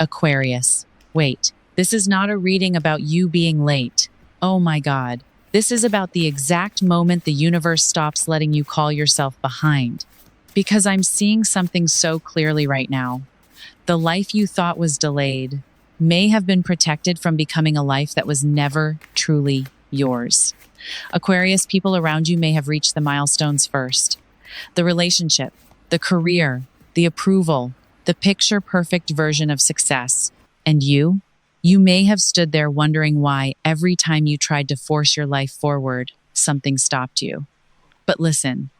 Aquarius. Wait, this is not a reading about you being late. Oh my God. This is about the exact moment the universe stops letting you call yourself behind. Because I'm seeing something so clearly right now. The life you thought was delayed may have been protected from becoming a life that was never truly yours. Aquarius, people around you may have reached the milestones first. The relationship, the career, the approval, the picture-perfect version of success. And you? You may have stood there wondering why every time you tried to force your life forward, something stopped you. But listen,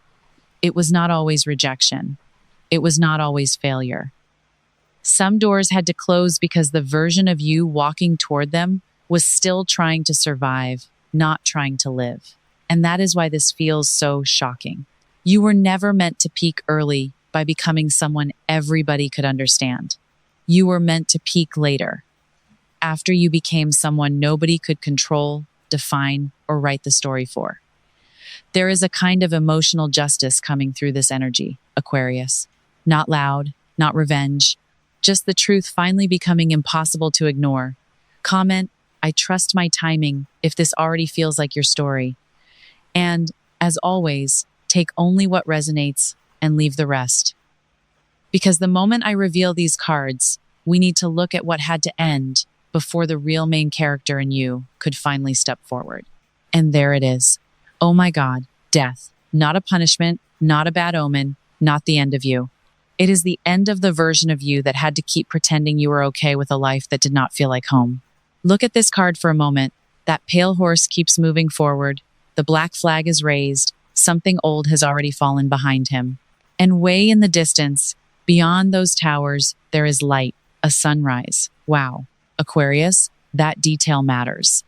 it was not always rejection. It was not always failure. Some doors had to close because the version of you walking toward them was still trying to survive, not trying to live. And that is why this feels so shocking. You were never meant to peak early by becoming someone everybody could understand. You were meant to peak later, after you became someone nobody could control, define, or write the story for. There is a kind of emotional justice coming through this energy, Aquarius. Not loud, not revenge, just the truth finally becoming impossible to ignore. Comment, I trust my timing if this already feels like your story. And, as always, take only what resonates and leave the rest. Because the moment I reveal these cards, we need to look at what had to end before the real main character in you could finally step forward. And there it is. Oh my God, death. Not a punishment, not a bad omen, not the end of you. It is the end of the version of you that had to keep pretending you were okay with a life that did not feel like home. Look at this card for a moment. That pale horse keeps moving forward. The black flag is raised. Something old has already fallen behind him. And way in the distance, beyond those towers, there is light, a sunrise. Wow. Aquarius, that detail matters.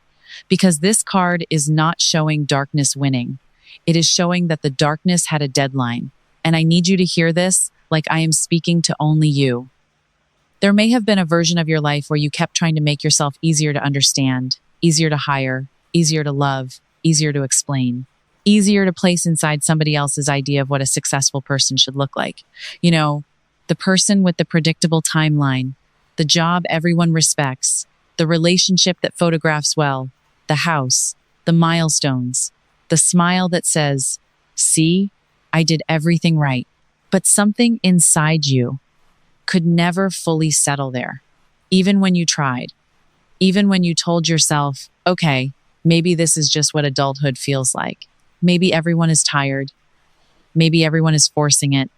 Because this card is not showing darkness winning. It is showing that the darkness had a deadline. And I need you to hear this like I am speaking to only you. There may have been a version of your life where you kept trying to make yourself easier to understand, easier to hire, easier to love, easier to explain, easier to place inside somebody else's idea of what a successful person should look like. You know, the person with the predictable timeline, the job everyone respects, the relationship that photographs well, the house, the milestones, the smile that says, see, I did everything right. But something inside you could never fully settle there, even when you tried, even when you told yourself, okay, maybe this is just what adulthood feels like. Maybe everyone is tired. Maybe everyone is forcing it.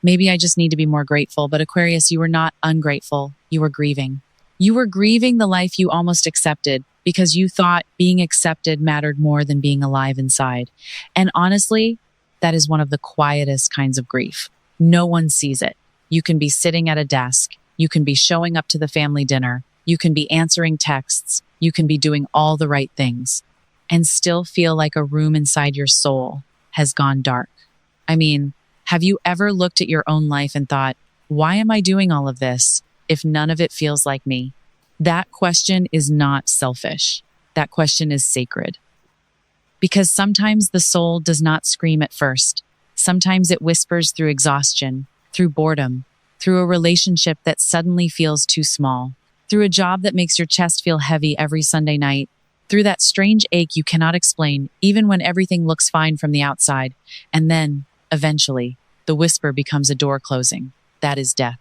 Maybe I just need to be more grateful. But Aquarius, you were not ungrateful. You were grieving. You were grieving the life you almost accepted because you thought being accepted mattered more than being alive inside. And honestly, that is one of the quietest kinds of grief. No one sees it. You can be sitting at a desk. You can be showing up to the family dinner. You can be answering texts. You can be doing all the right things and still feel like a room inside your soul has gone dark. I mean, have you ever looked at your own life and thought, why am I doing all of this if none of it feels like me? That question is not selfish. That question is sacred. Because sometimes the soul does not scream at first. Sometimes it whispers through exhaustion, through boredom, through a relationship that suddenly feels too small, through a job that makes your chest feel heavy every Sunday night, through that strange ache you cannot explain, even when everything looks fine from the outside. And then, eventually, the whisper becomes a door closing. That is death.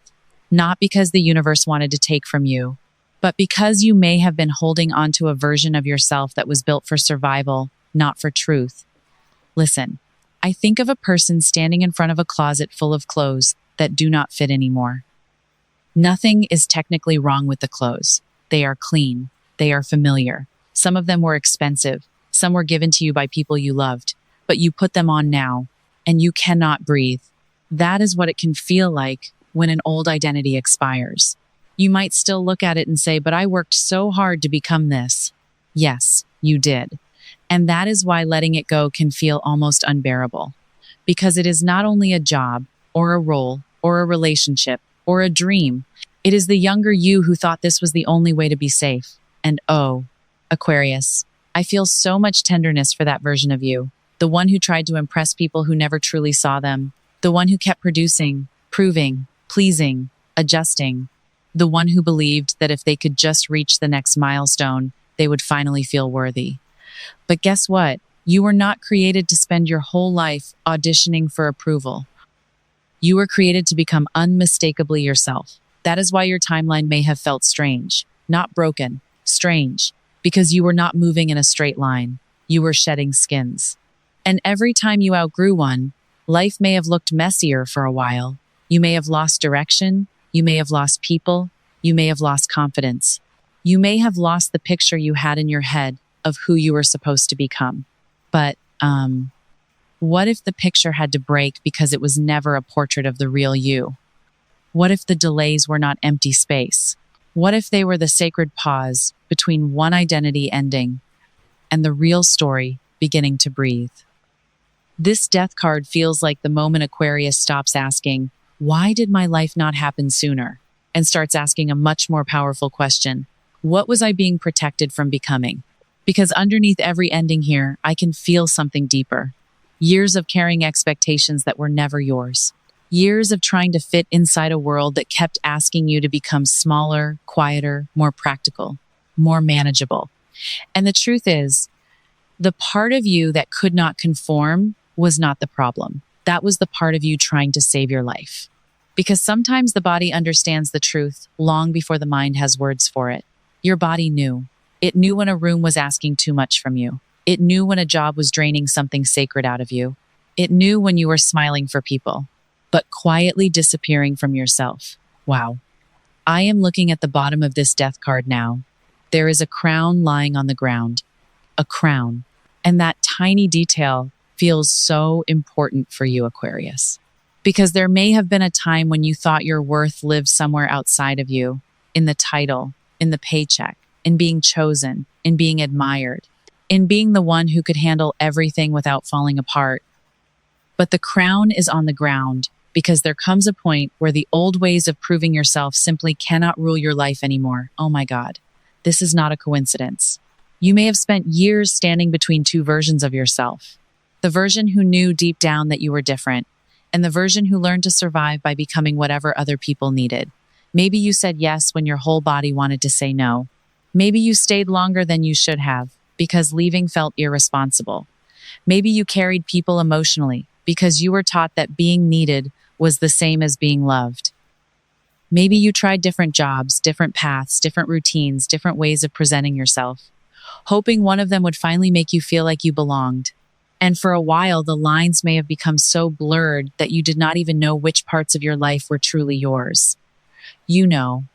Not because the universe wanted to take from you, but because you may have been holding onto a version of yourself that was built for survival, not for truth. Listen, I think of a person standing in front of a closet full of clothes that do not fit anymore. Nothing is technically wrong with the clothes. They are clean. They are familiar. Some of them were expensive. Some were given to you by people you loved. But you put them on now, and you cannot breathe. That is what it can feel like when an old identity expires. You might still look at it and say, but I worked so hard to become this. Yes, you did. And that is why letting it go can feel almost unbearable. Because it is not only a job, or a role, or a relationship, or a dream. It is the younger you who thought this was the only way to be safe. And oh, Aquarius, I feel so much tenderness for that version of you. The one who tried to impress people who never truly saw them. The one who kept producing, proving, pleasing, adjusting. the one who believed that if they could just reach the next milestone, they would finally feel worthy. But guess what? You were not created to spend your whole life auditioning for approval. You were created to become unmistakably yourself. That is why your timeline may have felt strange, not broken, strange, because you were not moving in a straight line. You were shedding skins. And every time you outgrew one, life may have looked messier for a while. You may have lost direction. You may have lost people. You may have lost confidence. You may have lost the picture you had in your head of who you were supposed to become. But, what if the picture had to break because it was never a portrait of the real you? What if the delays were not empty space? What if they were the sacred pause between one identity ending and the real story beginning to breathe? This death card feels like the moment Aquarius stops asking, "Why did my life not happen sooner?" and starts asking a much more powerful question. What was I being protected from becoming? Because underneath every ending here, I can feel something deeper. Years of carrying expectations that were never yours. Years of trying to fit inside a world that kept asking you to become smaller, quieter, more practical, more manageable. And the truth is, the part of you that could not conform was not the problem. That was the part of you trying to save your life. Because sometimes the body understands the truth long before the mind has words for it. Your body knew. It knew when a room was asking too much from you. It knew when a job was draining something sacred out of you. It knew when you were smiling for people, but quietly disappearing from yourself. Wow. I am looking at the bottom of this death card now. There is a crown lying on the ground. A crown. And that tiny detail feels so important for you, Aquarius. Because there may have been a time when you thought your worth lived somewhere outside of you, in the title, in the paycheck, in being chosen, in being admired, in being the one who could handle everything without falling apart. But the crown is on the ground because there comes a point where the old ways of proving yourself simply cannot rule your life anymore. Oh my God, this is not a coincidence. You may have spent years standing between two versions of yourself. The version who knew deep down that you were different, and the version who learned to survive by becoming whatever other people needed. Maybe you said yes when your whole body wanted to say no. Maybe you stayed longer than you should have because leaving felt irresponsible. Maybe you carried people emotionally because you were taught that being needed was the same as being loved. Maybe you tried different jobs, different paths, different routines, different ways of presenting yourself, hoping one of them would finally make you feel like you belonged. And for a while, the lines may have become so blurred that you did not even know which parts of your life were truly yours. You know,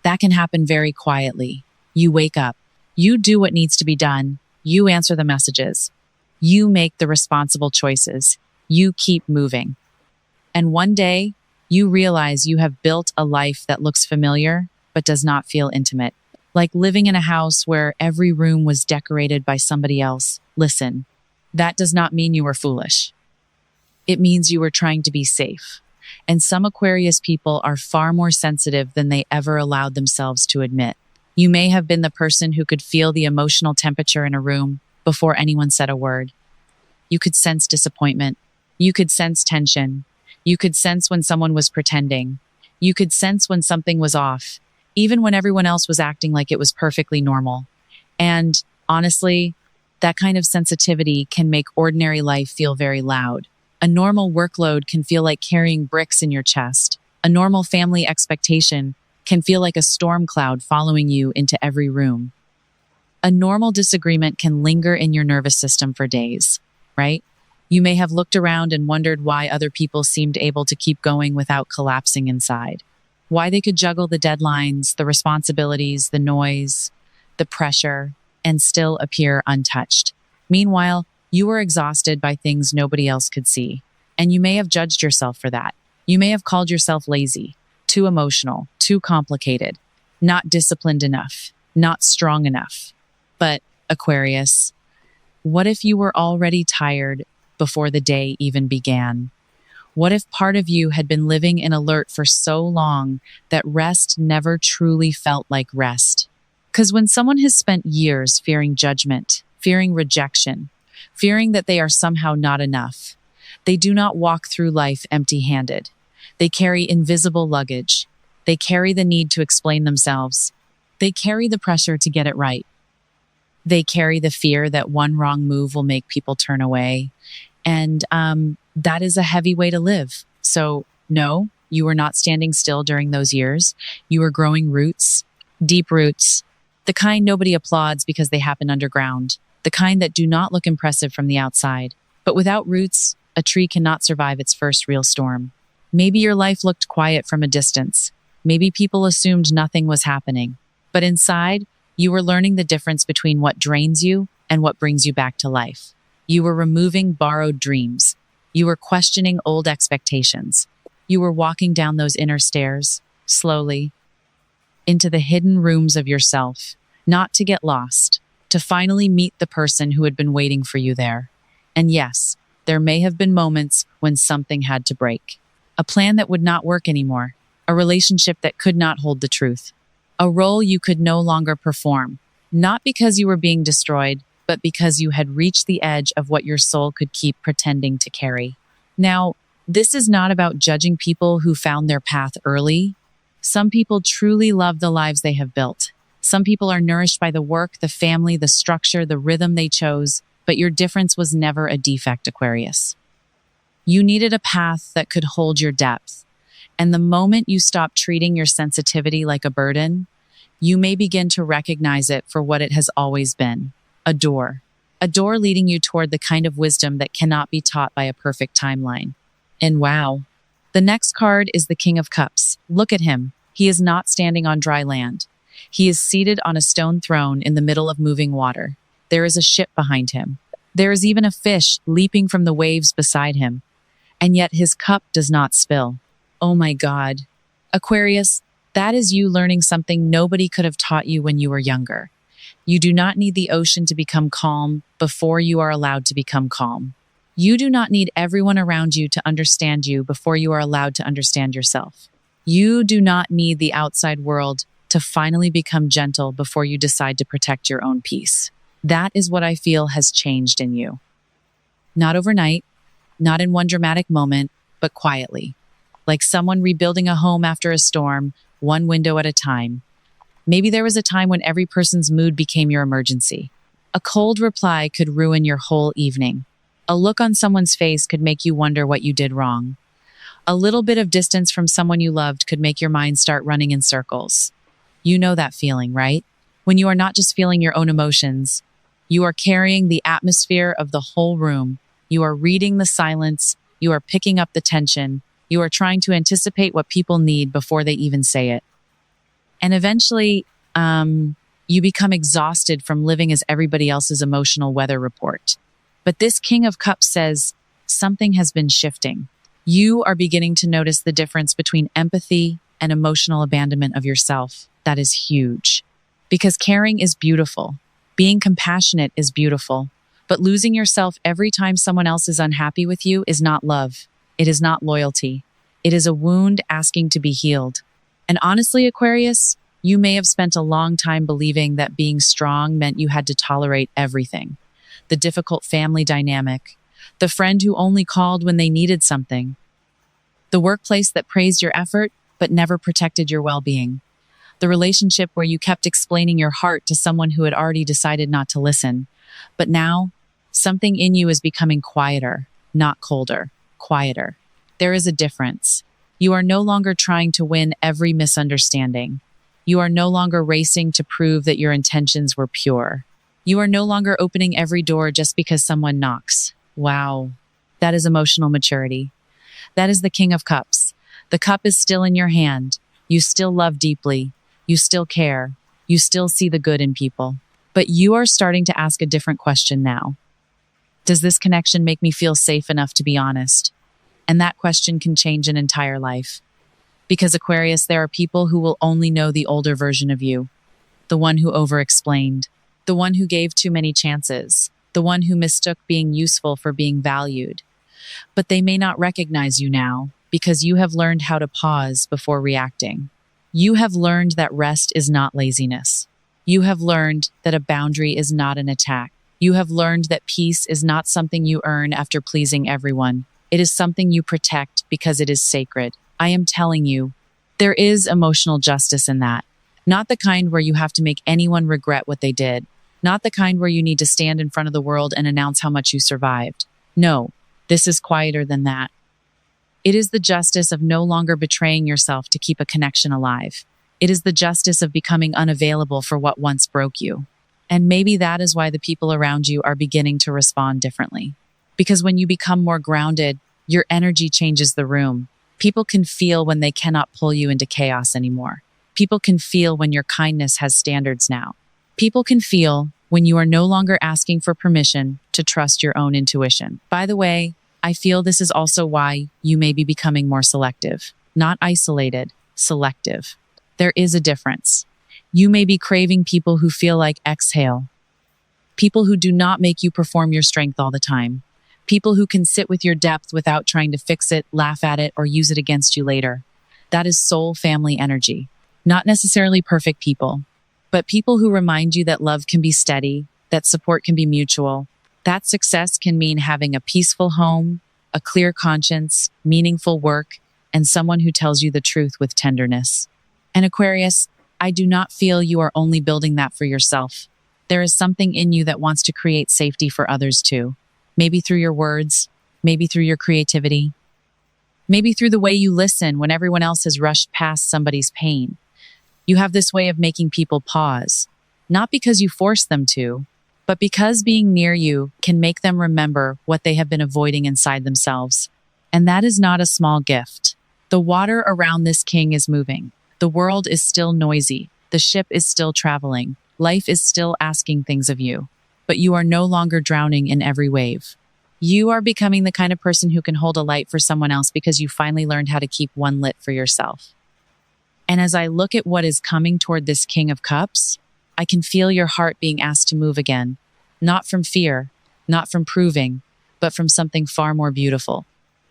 that can happen very quietly. You wake up. You do what needs to be done. You answer the messages. You make the responsible choices. You keep moving. And one day, you realize you have built a life that looks familiar, but does not feel intimate. Like living in a house where every room was decorated by somebody else. Listen, that does not mean you were foolish. It means you were trying to be safe. And some Aquarius people are far more sensitive than they ever allowed themselves to admit. You may have been the person who could feel the emotional temperature in a room before anyone said a word. You could sense disappointment. You could sense tension. You could sense when someone was pretending. You could sense when something was off, even when everyone else was acting like it was perfectly normal. And honestly, that kind of sensitivity can make ordinary life feel very loud. A normal workload can feel like carrying bricks in your chest. A normal family expectation can feel like a storm cloud following you into every room. A normal disagreement can linger in your nervous system for days, right? You may have looked around and wondered why other people seemed able to keep going without collapsing inside. Why they could juggle the deadlines, the responsibilities, the noise, the pressure, and still appear untouched. Meanwhile, you were exhausted by things nobody else could see, and you may have judged yourself for that. You may have called yourself lazy, too emotional, too complicated, not disciplined enough, not strong enough. But, Aquarius, what if you were already tired before the day even began? What if part of you had been living in alert for so long that rest never truly felt like rest? Because when someone has spent years fearing judgment, fearing rejection, fearing that they are somehow not enough, they do not walk through life empty-handed. They carry invisible luggage. They carry the need to explain themselves. They carry the pressure to get it right. They carry the fear that one wrong move will make people turn away. And that is a heavy way to live. So, no, you were not standing still during those years. You were growing roots, deep roots, the kind nobody applauds because they happen underground, the kind that do not look impressive from the outside. But without roots, a tree cannot survive its first real storm. Maybe your life looked quiet from a distance. Maybe people assumed nothing was happening. But inside, you were learning the difference between what drains you and what brings you back to life. You were removing borrowed dreams. You were questioning old expectations. You were walking down those inner stairs, slowly, into the hidden rooms of yourself, not to get lost, to finally meet the person who had been waiting for you there. And yes, there may have been moments when something had to break. A plan that would not work anymore. A relationship that could not hold the truth. A role you could no longer perform, not because you were being destroyed, but because you had reached the edge of what your soul could keep pretending to carry. Now, this is not about judging people who found their path early. Some people truly love the lives they have built. Some people are nourished by the work, the family, the structure, the rhythm they chose, but your difference was never a defect, Aquarius. You needed a path that could hold your depth. And the moment you stop treating your sensitivity like a burden, you may begin to recognize it for what it has always been, a door. A door leading you toward the kind of wisdom that cannot be taught by a perfect timeline. And wow, the next card is the King of Cups. Look at him. He is not standing on dry land. He is seated on a stone throne in the middle of moving water. There is a ship behind him. There is even a fish leaping from the waves beside him. And yet his cup does not spill. Oh my God. Aquarius, that is you learning something nobody could have taught you when you were younger. You do not need the ocean to become calm before you are allowed to become calm. You do not need everyone around you to understand you before you are allowed to understand yourself. You do not need the outside world to finally become gentle before you decide to protect your own peace. That is what I feel has changed in you. Not overnight, not in one dramatic moment, but quietly. Like someone rebuilding a home after a storm, one window at a time. Maybe there was a time when every person's mood became your emergency. A cold reply could ruin your whole evening. A look on someone's face could make you wonder what you did wrong. A little bit of distance from someone you loved could make your mind start running in circles. You know that feeling, right? When you are not just feeling your own emotions, you are carrying the atmosphere of the whole room. You are reading the silence. You are picking up the tension. You are trying to anticipate what people need before they even say it. And eventually, you become exhausted from living as everybody else's emotional weather report. But this King of Cups says something has been shifting. You are beginning to notice the difference between empathy and emotional abandonment of yourself. That is huge. Because caring is beautiful. Being compassionate is beautiful. But losing yourself every time someone else is unhappy with you is not love. It is not loyalty. It is a wound asking to be healed. And honestly, Aquarius, you may have spent a long time believing that being strong meant you had to tolerate everything. The difficult family dynamic, the friend who only called when they needed something, the workplace that praised your effort but never protected your well-being, the relationship where you kept explaining your heart to someone who had already decided not to listen. But now, something in you is becoming quieter, not colder, quieter. There is a difference. You are no longer trying to win every misunderstanding. You are no longer racing to prove that your intentions were pure. You are no longer opening every door just because someone knocks. Wow, that is emotional maturity. That is the King of Cups. The cup is still in your hand. You still love deeply. You still care. You still see the good in people. But you are starting to ask a different question now. Does this connection make me feel safe enough to be honest? And that question can change an entire life. Because Aquarius, there are people who will only know the older version of you. The one who over-explained. The one who gave too many chances. The one who mistook being useful for being valued. But they may not recognize you now because you have learned how to pause before reacting. You have learned that rest is not laziness. You have learned that a boundary is not an attack. You have learned that peace is not something you earn after pleasing everyone. It is something you protect because it is sacred. I am telling you, There is emotional justice in that. Not the kind where you have to make anyone regret what they did. Not the kind where you need to stand in front of the world and announce how much you survived. No, this is quieter than that. It is the justice of no longer betraying yourself to keep a connection alive. It is the justice of becoming unavailable for what once broke you. And maybe that is why the people around you are beginning to respond differently. Because when you become more grounded, your energy changes the room. People can feel when they cannot pull you into chaos anymore. People can feel when your kindness has standards now. People can feel when you are no longer asking for permission to trust your own intuition. By the way, I feel this is also why you may be becoming more selective. Not isolated, selective. There is a difference. You may be craving people who feel like exhale. People who do not make you perform your strength all the time. People who can sit with your depth without trying to fix it, laugh at it, or use it against you later. That is soul family energy. Not necessarily perfect people, but people who remind you that love can be steady, that support can be mutual, that success can mean having a peaceful home, a clear conscience, meaningful work, and someone who tells you the truth with tenderness. And Aquarius, I do not feel you are only building that for yourself. There is something in you that wants to create safety for others too. Maybe through your words, maybe through your creativity, maybe through the way you listen when everyone else has rushed past somebody's pain. You have this way of making people pause, not because you force them to, but because being near you can make them remember what they have been avoiding inside themselves. And that is not a small gift. The water around this king is moving. The world is still noisy. The ship is still traveling. Life is still asking things of you. But you are no longer drowning in every wave. You are becoming the kind of person who can hold a light for someone else because you finally learned how to keep one lit for yourself. And as I look at what is coming toward this King of Cups, I can feel your heart being asked to move again. Not from fear, not from proving, but from something far more beautiful.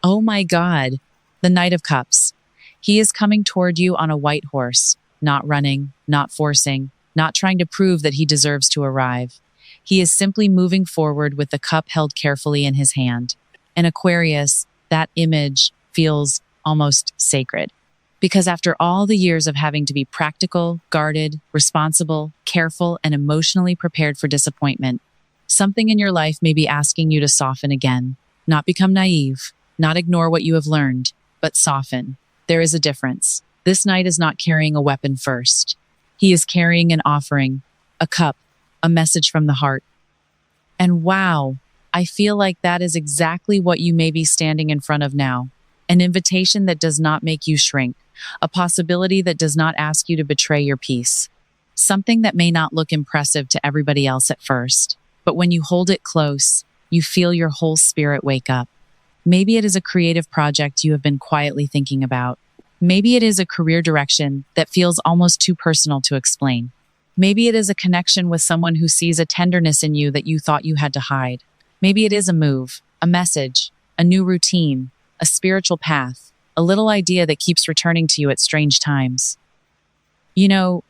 Oh my God, the Knight of Cups. He is coming toward you on a white horse, not running, not forcing, not trying to prove that he deserves to arrive. He is simply moving forward with the cup held carefully in his hand. And Aquarius, that image feels almost sacred. Because after all the years of having to be practical, guarded, responsible, careful, and emotionally prepared for disappointment, something in your life may be asking you to soften again. Not become naive, not ignore what you have learned, but soften. There is a difference. This knight is not carrying a weapon first. He is carrying an offering, a cup, a message from the heart. And wow, I feel like that is exactly what you may be standing in front of now. An invitation that does not make you shrink, a possibility that does not ask you to betray your peace. Something that may not look impressive to everybody else at first, but when you hold it close, you feel your whole spirit wake up. Maybe it is a creative project you have been quietly thinking about. Maybe it is a career direction that feels almost too personal to explain. Maybe it is a connection with someone who sees a tenderness in you that you thought you had to hide. Maybe it is a move, a message, a new routine, a spiritual path, a little idea that keeps returning to you at strange times. You know,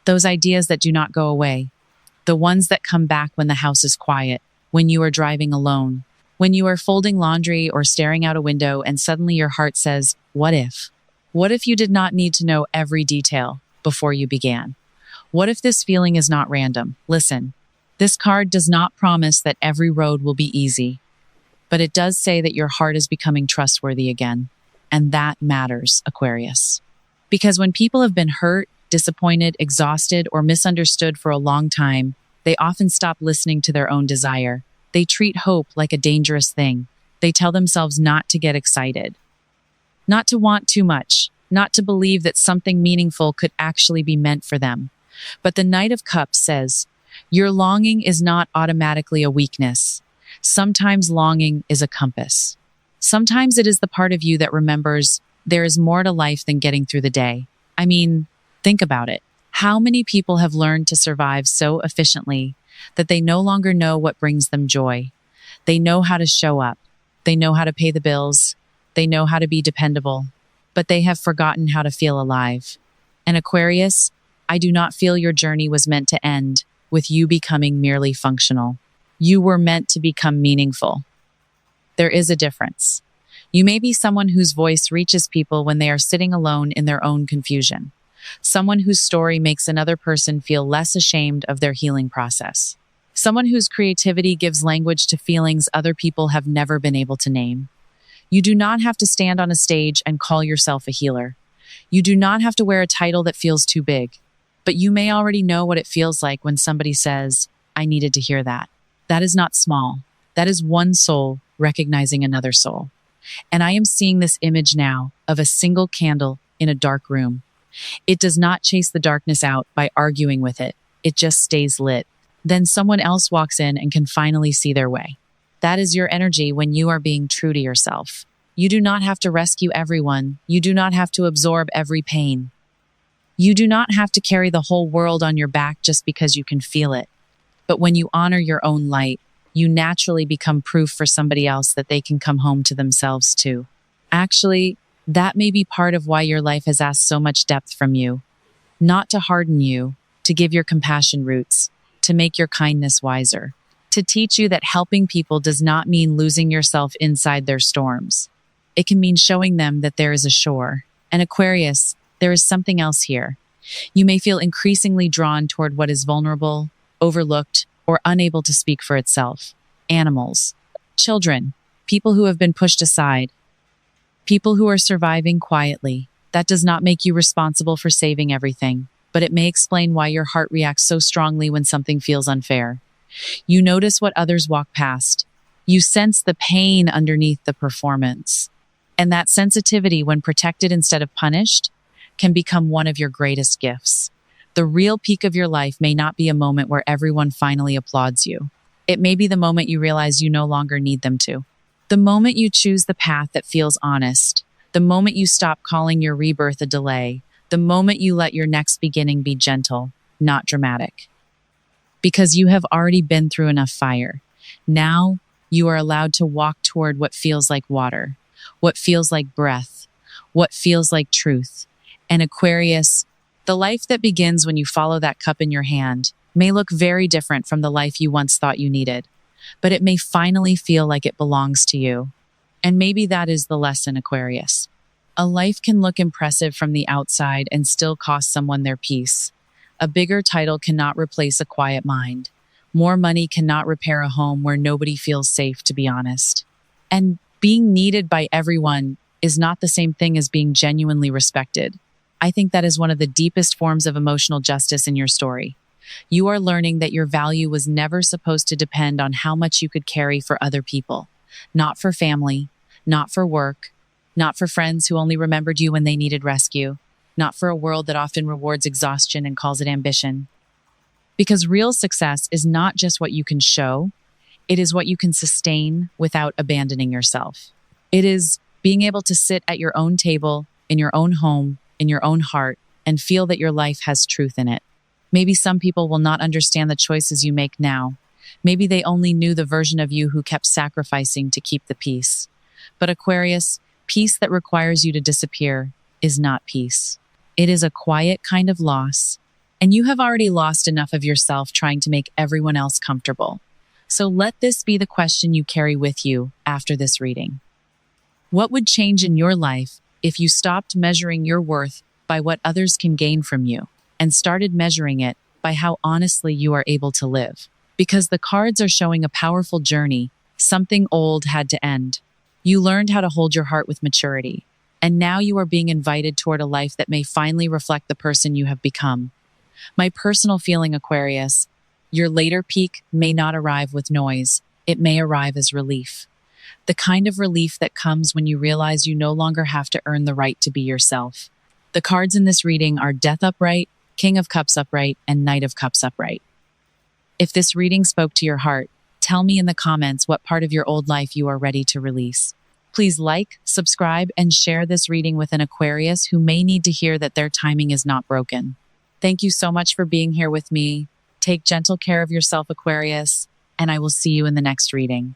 those ideas that do not go away. The ones that come back when the house is quiet, when you are driving alone, when you are folding laundry or staring out a window and suddenly your heart says, what if? What if you did not need to know every detail before you began? What if this feeling is not random? Listen, this card does not promise that every road will be easy, but it does say that your heart is becoming trustworthy again. And that matters, Aquarius. Because when people have been hurt, disappointed, exhausted, or misunderstood for a long time, they often stop listening to their own desire. They treat hope like a dangerous thing. They tell themselves not to get excited, not to want too much, not to believe that something meaningful could actually be meant for them. But the Knight of Cups says, your longing is not automatically a weakness. Sometimes longing is a compass. Sometimes it is the part of you that remembers there is more to life than getting through the day. I mean, think about it. How many people have learned to survive so efficiently that they no longer know what brings them joy? They know how to show up. They know how to pay the bills. They know how to be dependable. But they have forgotten how to feel alive. And Aquarius, I do not feel your journey was meant to end with you becoming merely functional. You were meant to become meaningful. There is a difference. You may be someone whose voice reaches people when they are sitting alone in their own confusion. Someone whose story makes another person feel less ashamed of their healing process. Someone whose creativity gives language to feelings other people have never been able to name. You do not have to stand on a stage and call yourself a healer. You do not have to wear a title that feels too big. But you may already know what it feels like when somebody says, "I needed to hear that." That is not small. That is one soul recognizing another soul. And I am seeing this image now of a single candle in a dark room. It does not chase the darkness out by arguing with it. It just stays lit. Then someone else walks in and can finally see their way. That is your energy when you are being true to yourself. You do not have to rescue everyone. You do not have to absorb every pain. You do not have to carry the whole world on your back just because you can feel it. But when you honor your own light, you naturally become proof for somebody else that they can come home to themselves too. Actually, that may be part of why your life has asked so much depth from you. Not to harden you, to give your compassion roots, to make your kindness wiser, to teach you that helping people does not mean losing yourself inside their storms. It can mean showing them that there is a shore. And Aquarius, there is something else here. You may feel increasingly drawn toward what is vulnerable, overlooked, or unable to speak for itself. Animals, children, people who have been pushed aside, people who are surviving quietly. That does not make you responsible for saving everything, but it may explain why your heart reacts so strongly when something feels unfair. You notice what others walk past. You sense the pain underneath the performance. And that sensitivity, when protected instead of punished, can become one of your greatest gifts. The real peak of your life may not be a moment where everyone finally applauds you. It may be the moment you realize you no longer need them to. The moment you choose the path that feels honest. The moment you stop calling your rebirth a delay. The moment you let your next beginning be gentle, not dramatic. Because you have already been through enough fire. Now, you are allowed to walk toward what feels like water, what feels like breath, what feels like truth. And Aquarius, the life that begins when you follow that cup in your hand may look very different from the life you once thought you needed, but it may finally feel like it belongs to you. And maybe that is the lesson, Aquarius. A life can look impressive from the outside and still cost someone their peace. A bigger title cannot replace a quiet mind. More money cannot repair a home where nobody feels safe, to be honest. And being needed by everyone is not the same thing as being genuinely respected. I think that is one of the deepest forms of emotional justice in your story. You are learning that your value was never supposed to depend on how much you could carry for other people. Not for family, not for work, not for friends who only remembered you when they needed rescue, not for a world that often rewards exhaustion and calls it ambition. Because real success is not just what you can show, it is what you can sustain without abandoning yourself. It is being able to sit at your own table, in your own home, in your own heart, and feel that your life has truth in it. Maybe some people will not understand the choices you make now. Maybe they only knew the version of you who kept sacrificing to keep the peace. But Aquarius, peace that requires you to disappear is not peace. It is a quiet kind of loss, and you have already lost enough of yourself trying to make everyone else comfortable. So let this be the question you carry with you after this reading. What would change in your life if you stopped measuring your worth by what others can gain from you and started measuring it by how honestly you are able to live? Because the cards are showing a powerful journey. Something old had to end. You learned how to hold your heart with maturity, and now you are being invited toward a life that may finally reflect the person you have become. My personal feeling, Aquarius, your later peak may not arrive with noise. It may arrive as relief. The kind of relief that comes when you realize you no longer have to earn the right to be yourself. The cards in this reading are Death upright, King of Cups upright, and Knight of Cups upright. If this reading spoke to your heart, tell me in the comments what part of your old life you are ready to release. Please like, subscribe, and share this reading with an Aquarius who may need to hear that their timing is not broken. Thank you so much for being here with me. Take gentle care of yourself, Aquarius, and I will see you in the next reading.